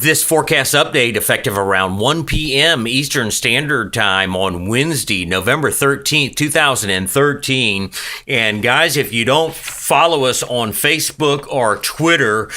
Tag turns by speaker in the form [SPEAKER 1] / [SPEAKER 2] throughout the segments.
[SPEAKER 1] This forecast update effective around 1 p.m. Eastern Standard Time on Wednesday, November 13th, 2013. And guys, if you don't follow us on Facebook or Twitter,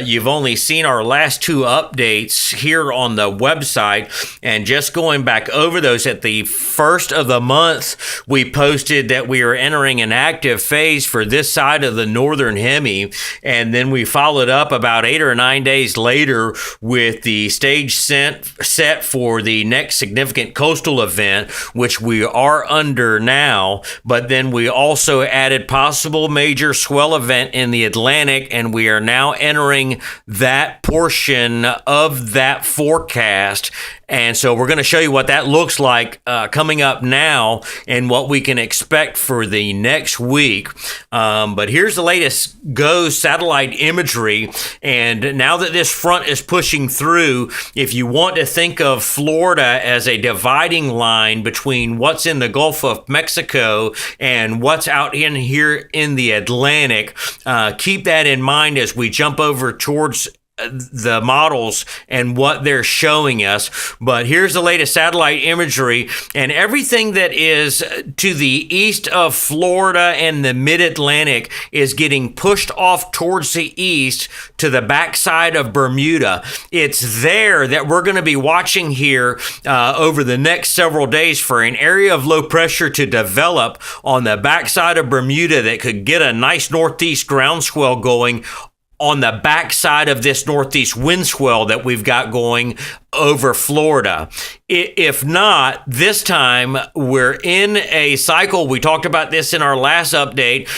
[SPEAKER 1] you've only seen our last two updates here on the website. And just going back over those, at the first of the month, we posted that we are entering an active phase for this side of the northern hemi. And then we followed up about 8 or 9 days later with the stage set for the next significant coastal event, which we are under now. But then we also added possible major swell event in the Atlantic, and we are now entering that portion of that forecast. And so we're going to show you what that looks like coming up now and what we can expect for the next week. But here's the latest GOES satellite imagery. And now that this front is pushing through, if you want to think of Florida as a dividing line between what's in the Gulf of Mexico and what's out in here in the Atlantic, keep that in mind as we jump over towards the models and what they're showing us. But here's the latest satellite imagery, and everything that is to the east of Florida and the mid-Atlantic is getting pushed off towards the east to the backside of Bermuda. It's there that we're going to be watching here over the next several days for an area of low pressure to develop on the backside of Bermuda that could get a nice northeast ground swell going on the backside of this northeast wind swell that we've got going over Florida. If not, this time we're in a cycle. We talked about this in our last update,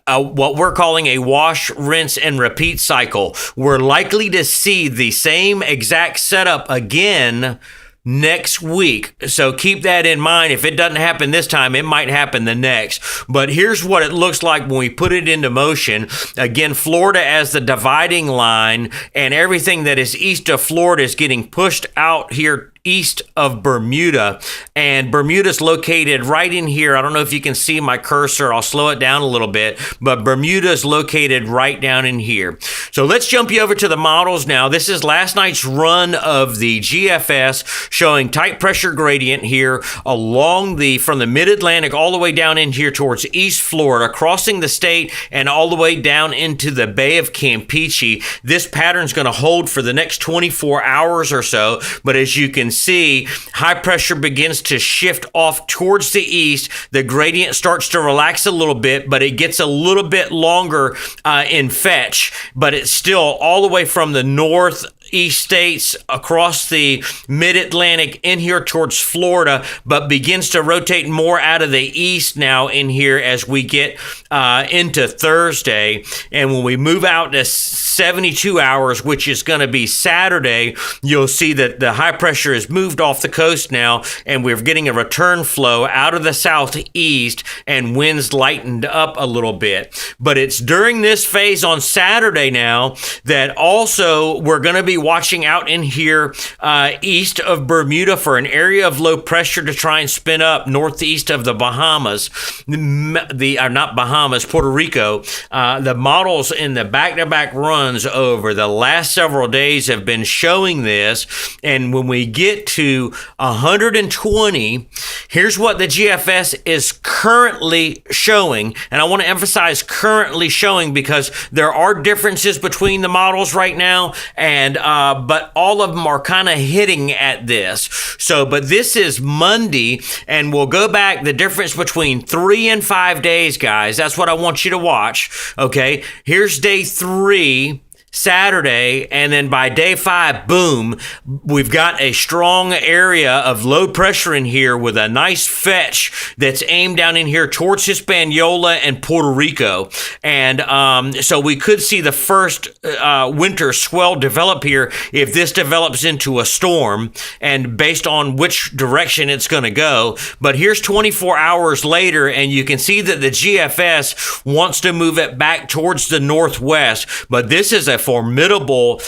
[SPEAKER 1] what we're calling a wash, rinse, and repeat cycle. We're likely to see the same exact setup again next week. So keep that in mind. If it doesn't happen this time, it might happen the next. But here's what it looks like when we put it into motion. Again, Florida as the dividing line, and everything that is east of Florida is getting pushed out here east of Bermuda, and Bermuda's located right in here. I don't know if you can see my cursor. I'll slow it down a little bit, but Bermuda's located right down in here. So let's jump you over to the models now. This is last night's run of the GFS showing tight pressure gradient here along from the mid-Atlantic all the way down in here towards East Florida, crossing the state and all the way down into the Bay of Campeche. This pattern's going to hold for the next 24 hours or so, but as you can see, high pressure begins to shift off towards the east. The gradient starts to relax a little bit, but it gets a little bit longer in fetch, but it's still all the way from the northeast states across the mid-Atlantic in here towards Florida, but begins to rotate more out of the east now in here as we get into Thursday. And when we move out to 72 hours, which is going to be Saturday, you'll see that the high pressure is moved off the coast now, and we're getting a return flow out of the southeast, and winds lightened up a little bit. But it's during this phase on Saturday now that also we're going to be watching out in here east of Bermuda for an area of low pressure to try and spin up northeast of the Bahamas, not Bahamas, Puerto Rico. The models in the back-to-back runs over the last several days have been showing this, and when we get to 120, here's what the GFS is currently showing, and I want to emphasize currently showing because there are differences between the models right now, and but all of them are kind of hitting at this. So, but this is Monday, and we'll go back the difference between 3 and 5 days, guys. That's what I want you to watch. Okay, here's day 3. Saturday, and then by day 5, boom, we've got a strong area of low pressure in here with a nice fetch that's aimed down in here towards Hispaniola and Puerto Rico. And so we could see the first winter swell develop here if this develops into a storm, and based on which direction it's going to go. But here's 24 hours later, and you can see that the GFS wants to move it back towards the northwest, but this is a formidable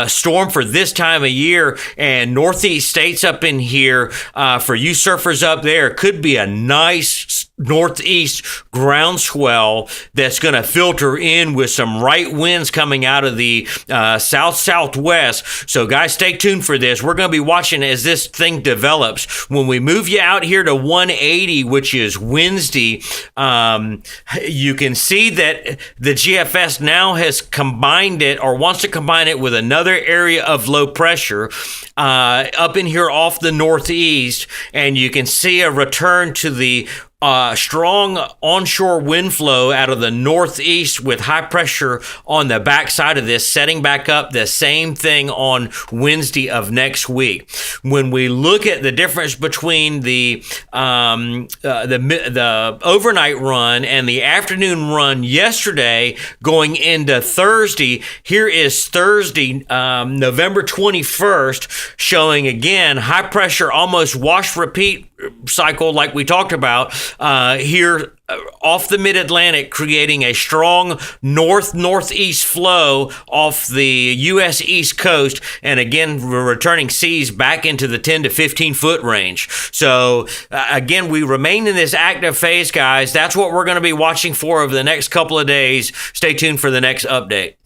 [SPEAKER 1] storm for this time of year, and northeast states up in here for you surfers up there could be a nice northeast groundswell that's going to filter in with some right winds coming out of the south-southwest. So guys, stay tuned for this. We're going to be watching as this thing develops. When we move you out here to 180, which is Wednesday, you can see that the GFS now has combined it, or wants to combine it, with another area of low pressure up in here off the northeast, and you can see a return to the strong onshore wind flow out of the northeast with high pressure on the backside of this, setting back up the same thing on Wednesday of next week. When we look at the difference between the overnight run and the afternoon run yesterday going into Thursday, here is Thursday, November 21st, showing again high pressure, almost wash repeat cycle like we talked about here off the mid-Atlantic, creating a strong northeast flow off the U.S. East Coast, and again returning seas back into the 10 to 15 foot range. So again, we remain in this active phase, guys. That's what we're going to be watching for over the next couple of days. Stay tuned for the next update.